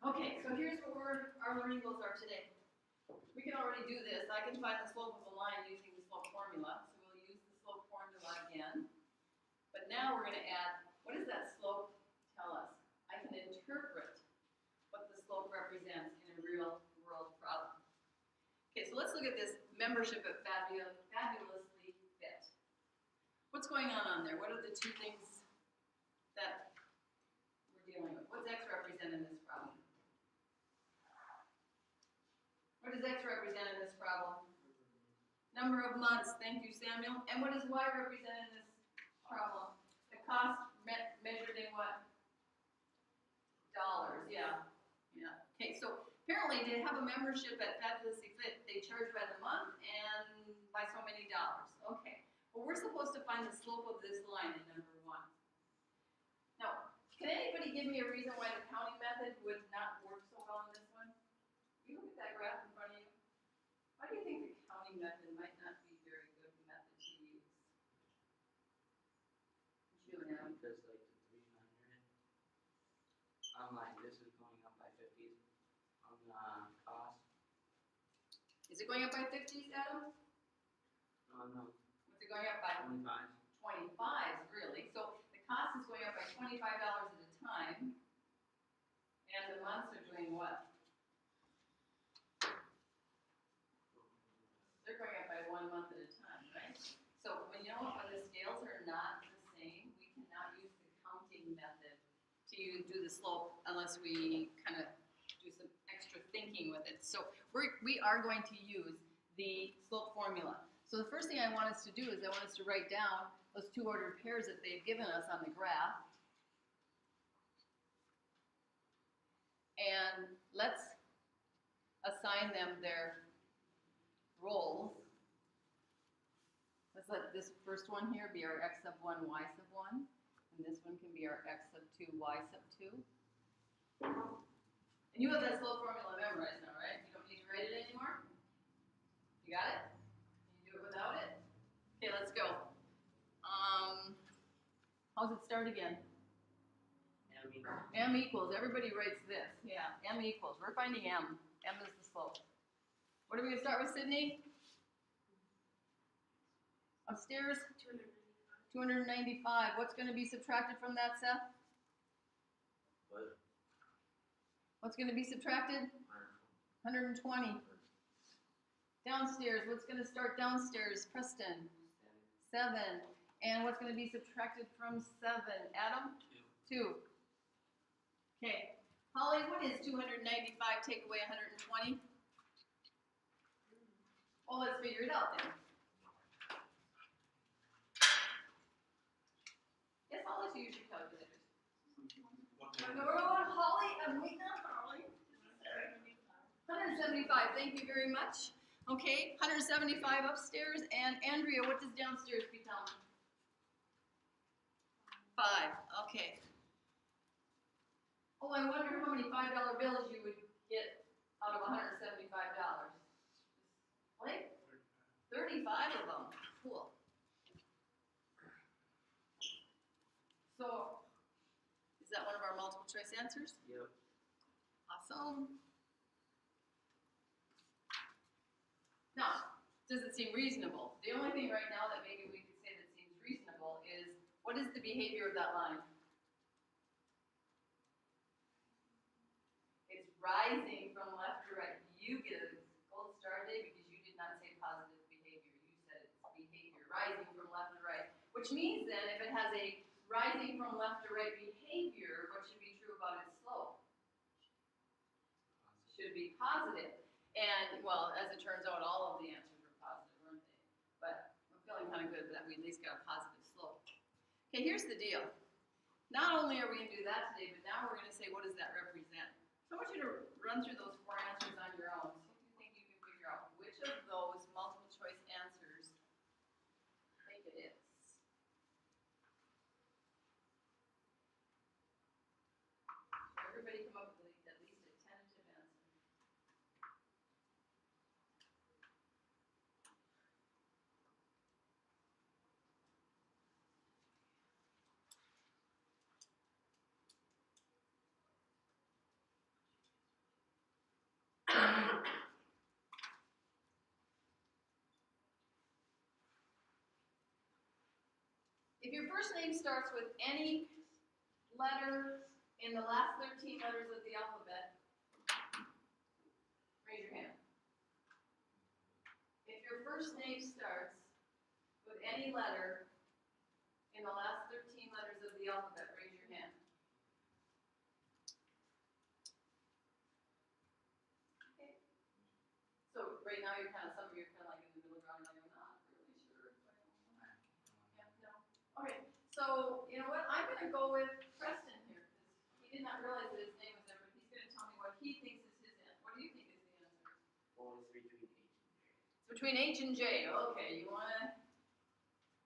Okay, so here's what our learning goals are today. We can already do this. I can find the slope of a line using the slope formula. So we'll use the slope formula again. But now we're going to add, what does that slope tell us? I can interpret what the slope represents in a real world problem. Okay, so let's look at this membership at Fabulously Fit. What's going on there? What are the two things that we're dealing with? What's X represent in this problem? What does X represent in this problem? Number of months. Thank you, Samuel. And what does Y represent in this problem? The cost measured in what? Dollars. Yeah. Okay, so apparently they have a membership at Fabulously Fit. They charge by the month and by so many dollars. Okay. Well, we're supposed to find the slope of this line in number 1. Now, can anybody give me a reason why the counting method would not work so well in this one? You look at that graph in front of you. Why do you think the counting method might not be a very good method to use? Because like the 300 online, this is going up by 50s on the cost. Is it going up by 50s, Adam? No. What's it going up by? 25. 25s, really. So the cost is going up by $25 at a time, and the months are doing what? They're going up by 1 month at a time, right? So when the scales are not the same, we cannot use the counting method to do the slope unless we kind of do some extra thinking with it. So we are going to use the slope formula. So the first thing I want us to do is I want us to write down those 2 ordered pairs that they've given us on the graph. And let's assign them their roles. Let's let this first one here be our x sub 1, y sub 1. And this one can be our x sub 2, y sub 2. And you have that slope formula memorized now, right? You don't need to write it anymore? You got it? Can you do it without it? Okay, let's go. How's it start again? M equals. Everybody writes this. Yeah, M equals. We're finding M. M is the slope. What are we going to start with, Sydney? Upstairs? 295. What's going to be subtracted from that, Seth? What? What's going to be subtracted? 120. Downstairs. What's going to start downstairs? Preston? 7. And what's going to be subtracted from 7? Adam? 2. Okay. Holly, what is 295 take away 120? Well, let's figure it out then. Yes, Holly, so use your calculators. Holly, I'm waiting on Holly. 175, thank you very much. Okay, 175 upstairs, and Andrea, what does downstairs become? 5, okay. Oh, I wonder how many $5 bills you would get out of $175. Like 35 of them. Cool. So, is that one of our multiple choice answers? Yep. Awesome. Now, does it seem reasonable? The only thing right now that maybe we could say that seems reasonable is, what is the behavior of that line? It's rising from left to right. You get a gold star today because you did not say positive behavior. You said it's behavior, rising from left to right. Which means then, if it has a rising from left to right behavior, what should be true about its slope? Should be positive. And, well, as it turns out, all of the answers were positive, weren't they? But I'm feeling kind of good that we at least got a positive slope. Okay, here's the deal. Not only are we going to do that today, but now we're going to say, what does that represent? So I want you to run through those 4 answers on your own. See if you think you can figure out which of those multiple choice answers you think it is. So everybody come up with at least a tentative answer. your first name starts with any letter in the last 13 letters of the alphabet, raise your hand. If your first name starts with any letter in the last 13 letters of the alphabet, raise your hand. Okay. So right now some of you are kind of like in the middle ground, like I'm not really sure. Yeah, no. Okay, so you know what? I'm going to go with Preston here because he did not realize that his name was there, but he's going to tell me what he thinks is his answer. What do you think is the answer? Well, it's between H and J. It's between H and J. Okay, you want to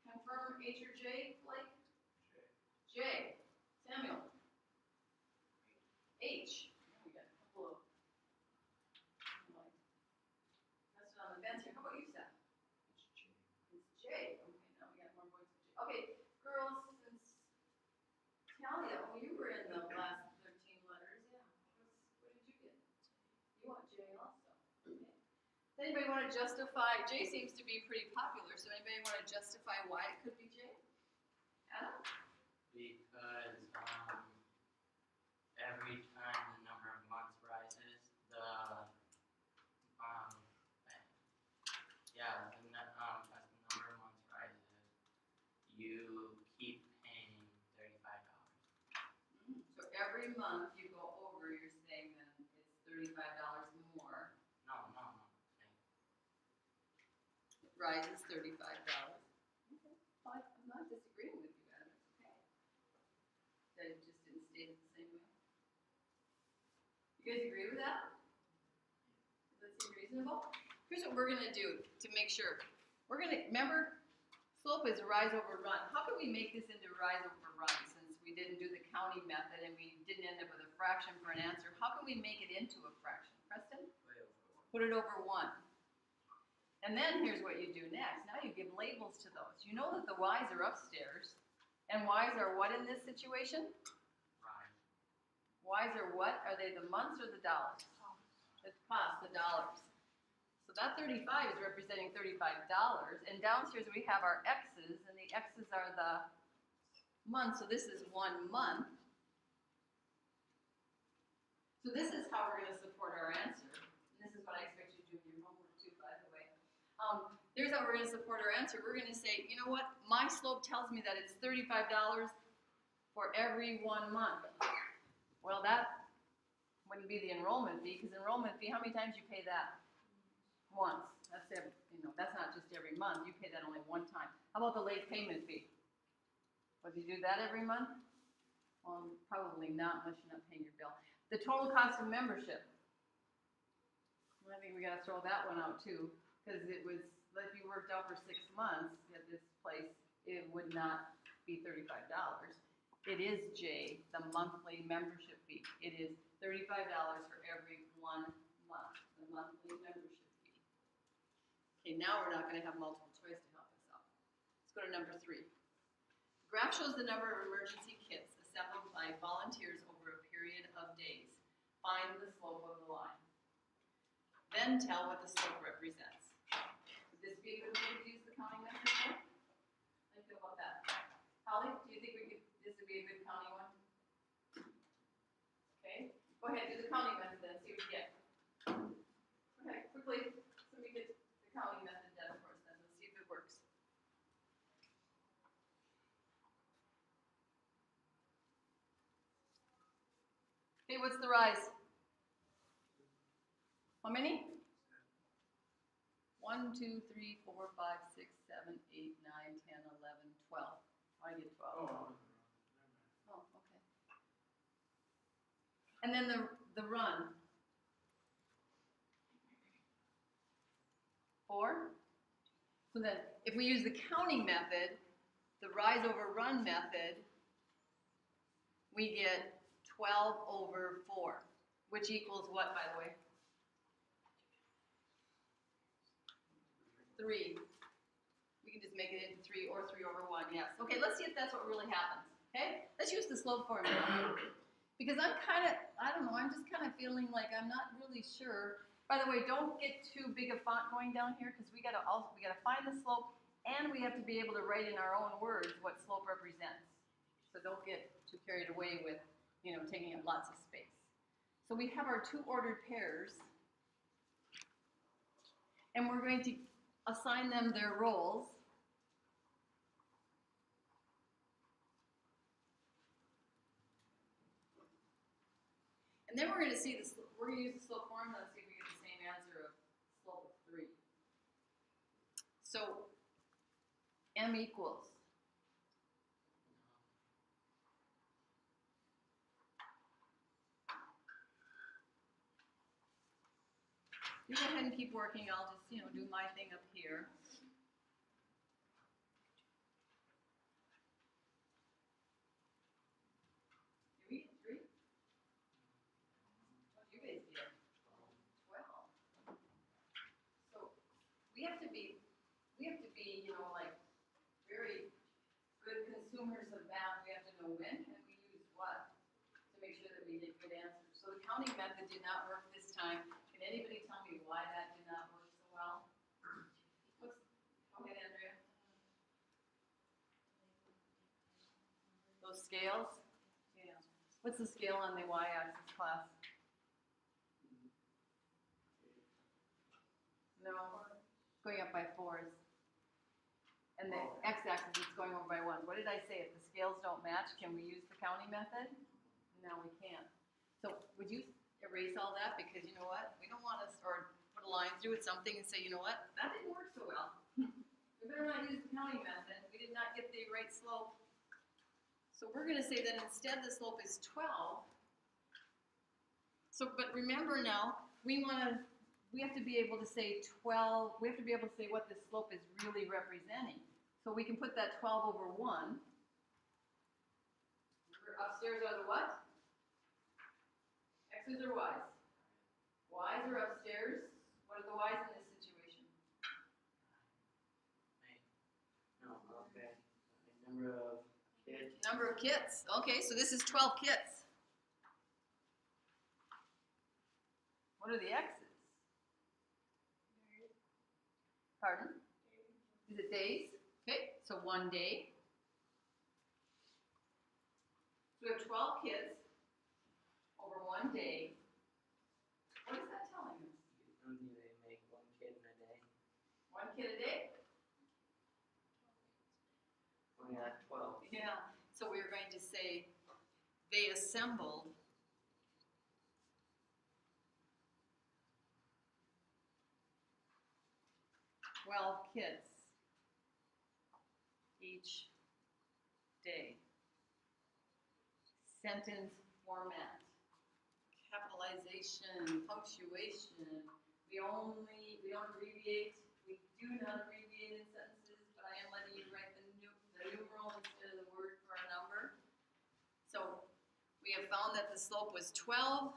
confirm H or J, Blake? J. Samuel. H. We got a couple of that's on the fence here. How about you, Seth? It's J. It's J. Okay, now we got more voices. Okay, girls, since Talia, you were in the last 13 letters, yeah. What did you get? You want J also. Okay. Does anybody want to justify? J seems to be pretty popular, so anybody want to justify why it could be J? Adam? Because every time the number of months rises, the as the number of months rises, you keep paying $35. So every month you go over, you're saying then it's $35 more. No. It rises $35. Okay, fine. I'm not disagreeing with you, Adam. It's okay. That it just didn't state it the same way. You guys agree with that? Does that seem reasonable? Here's what we're going to do to make sure. We're going to, remember, slope is rise over run. How can we make this into rise over run since we didn't do the counting method and we didn't end up with a fraction for an answer? How can we make it into a fraction? Preston? Put it over 1. And then here's what you do next. Now you give labels to those. You know that the y's are upstairs. And y's are what in this situation? Right. Y's are what? Are they the months or the dollars? The cost, the dollars. So that 35 is representing $35. And downstairs we have our x's, and the x's are the months. So this is 1 month. So this is how we're going to support our answer. And this is what I expect you to do in your homework too, by the way. Here's how we're going to support our answer. We're going to say, you know what? My slope tells me that it's $35 for every 1 month. Well, that wouldn't be the enrollment fee, because enrollment fee, how many times you pay that? Once. That's every, that's not just every month. You pay that only 1 time. How about the late payment fee? Would you do that every month? Well, probably not unless you're not paying your bill. The total cost of membership. Well, I think we got to throw that one out too, because it was, if you worked out for 6 months at this place, it would not be $35. It is J, the monthly membership fee. It is $35 for every 1 month, the monthly membership fee. Okay, now we're not going to have multiple choice to help us out. Let's go to number 3. The graph shows the number of emergency kits assembled by volunteers over a period of days. Find the slope of the line. Then tell what the slope represents. Would this be a good way to use the counting method for? How do you feel about that? Holly, do you think this would be a good counting one? Okay, go ahead, do the counting method then, see what you get. Okay, quickly, so we get the counting method done for us then. Let's see if it works. Okay, what's the rise? How many? 1, 2, 3, 4, 5, 6, 7, 8, 9, 10, 11, 12. I get 12. Oh, okay. And then the run. 4. So then, if we use the counting method, the rise over run method, we get 12 over 4, which equals what, by the way? 3. We can just make it into 3 or 3 over 1, yes. Okay, let's see if that's what really happens, okay? Let's use the slope formula. Because I'm just kind of feeling like I'm not really sure. By the way, don't get too big a font going down here, because we gotta find the slope And we have to be able to write in our own words what slope represents. So don't get too carried away with, taking up lots of space. So we have our two ordered pairs, and we're going to assign them their roles. And then we're going to see this. We're going to use the slope formula and see if we get the same answer of slope of 3. So m equals. You go ahead and keep working. I'll just, do my thing up here. Did we get 3? What did you guys get? 12. So we have to be, like very good consumers of math. We have to know when can we use what to make sure that we get good answers. So the counting method did not work this time. Can anybody tell me why that did not work so well? Go ahead, Andrea. Those scales? Yeah. What's the scale on the y-axis, class? No, going up by 4s. And the x-axis is going over by 1s. What did I say? If the scales don't match, can we use the counting method? No, we can't. So would you erase all that? Because you know what? We don't want to put a line through it something and say, you know what? That didn't work so well. We better not use the counting method. We did not get the right slope. So we're going to say that instead the slope is 12. So, but remember now, we have to be able to say 12, we have to be able to say what the slope is really representing. So we can put that 12 over 1. Upstairs are the what? X's or Y's? Y's are upstairs. What are the Y's in this situation? No, okay. Number of kids. Number of kits. Okay, so this is 12 kits. What are the X's? Pardon? Is it days? Okay, so 1 day. So we have 12 kids over 1 day. What is that telling us? Usually they make 1 kid in a day. 1 kid a day? Oh yeah, 12. Yeah. So we're going to say they assembled 12 kits each day. Sentence format, capitalization, punctuation. We don't abbreviate. We do not abbreviate in sentences, but I am letting you write the numeral instead of the word for a number. So we have found that the slope was 12.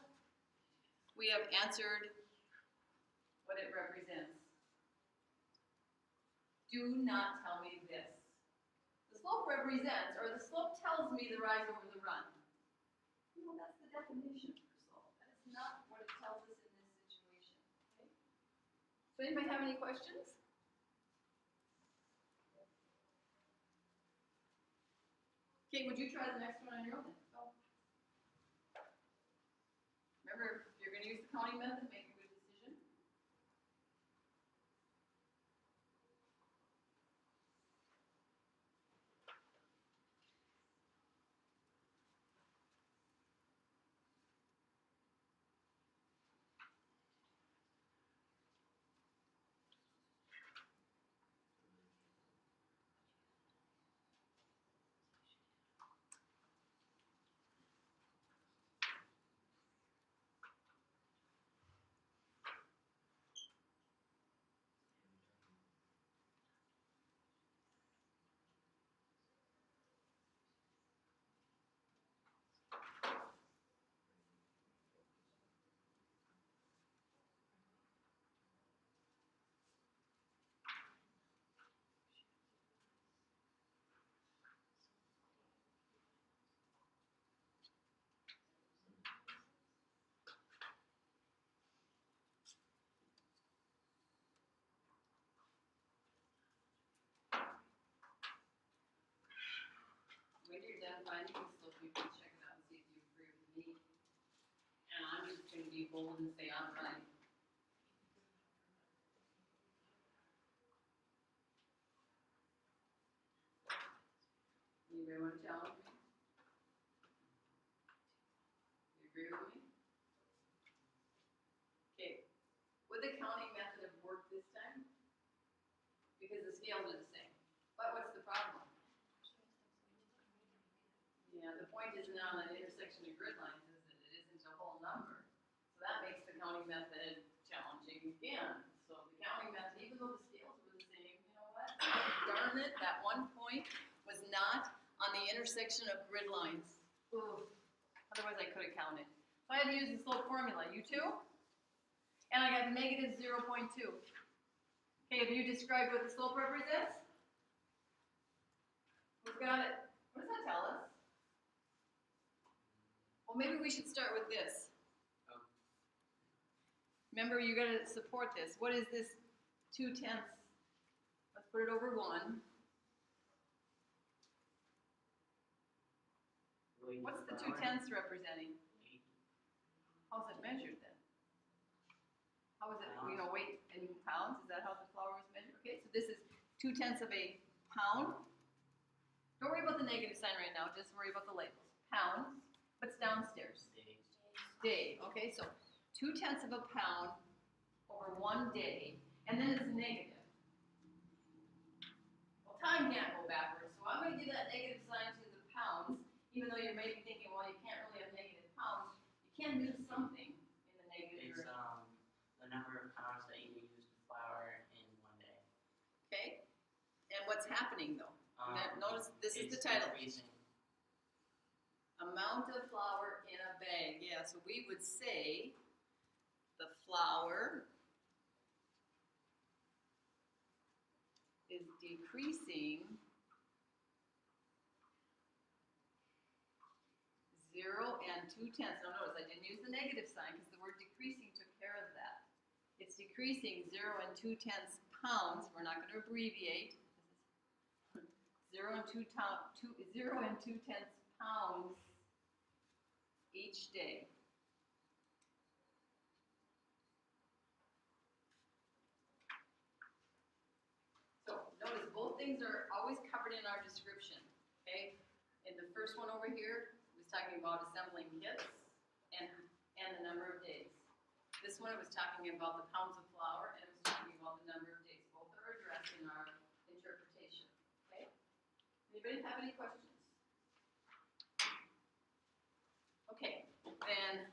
We have answered what it represents. Do not tell me this. The slope represents, or the slope tells me the rise over the run. No, that's the definition for slope. That is not what it tells us in this situation. Okay? So anybody have any questions? Okay, would you try the next one on your own then? Go. Remember, if you're going to use the counting method, make a good decision. fine, you can still, you can check it out and see if you agree with me. And I'm just gonna be bold and say I'm fine. Anybody wanna challenge me? You agree with me? Okay, would the counting method have worked this time? Because the scales are the same. But what's the problem? Yeah, the point isn't on an intersection of grid lines, is that it isn't a whole number. So that makes the counting method challenging again. So the counting method, even though the scales were the same, you know what? Darn it, that one point was not on the intersection of grid lines. Ooh, otherwise I could have counted. So I had to use the slope formula, you too? And I got negative 0.2. Okay, have you described what the slope represents? Who's got it? What does that tell us? Well, maybe we should start with this. Oh. Remember, you got to support this. What is this 2/10? Let's put it over 1. What's the 2/10 representing? How's it measured then? How is it, you know, weight in pounds? Is that how the flour was measured? Okay, so this is 2/10 of a pound. Don't worry about the negative sign right now, just worry about the labels. Pounds. What's downstairs? Day. Okay, so 2/10 of a pound over 1 day, and then it's negative. Well, time can't go backwards, so I'm going to give that negative sign to the pounds, even though you may be thinking, well, you can't really have negative pounds. You can do something in the negative It's direction. the number of pounds that you would use to flour in 1 day. Okay, and what's happening though? Notice this is the title. Decreasing. Amount of flour in a bag. Yeah, so we would say the flour is decreasing 0 and 2/10. Now notice I didn't use the negative sign because the word decreasing took care of that. It's decreasing 0 and 2/10 pounds. We're not going to abbreviate. 0 and 2/10 pounds each day. So notice both things are always covered in our description. Okay, in the first one over here, it was talking about assembling kits and the number of days. This one, it was talking about the pounds of flour, and it was talking about the number of days. Both are addressed in our interpretation. Okay. Anybody have any questions? Okay, then